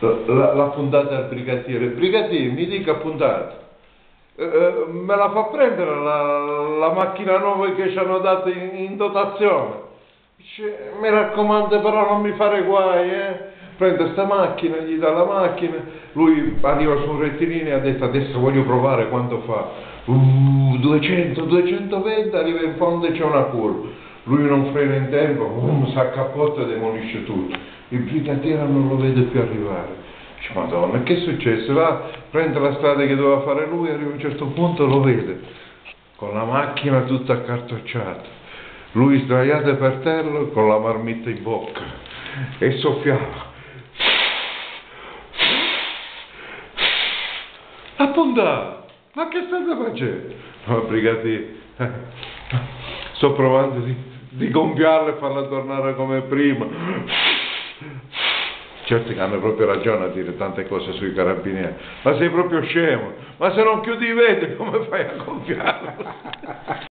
la puntata al brigadiere. Brigadiere, mi dica puntata. Me la fa prendere la macchina nuova che ci hanno dato in dotazione. Dice, mi raccomando però non mi fare guai, Prende sta macchina, gli dà la macchina, lui arriva su un rettilineo e ha detto adesso voglio provare quanto fa. 200, 220, arriva in fondo e c'è una curva. Lui non frena in tempo, si accappotta e demolisce tutto. Il brigadiere non lo vede più arrivare. Dice, Madonna, che è successo? Va, prende la strada che doveva fare lui, arriva a un certo punto lo vede, con la macchina tutta accartocciata. Lui sdraiato per terra con la marmitta in bocca e soffiava. La puntata! Ma che state facendo? No, brigadiere, sto provando di gonfiarla e farla tornare come prima. Certi che hanno proprio ragione a dire tante cose sui carabinieri. Ma sei proprio scemo! Ma se non chiudi i vetri come fai a gonfiarla?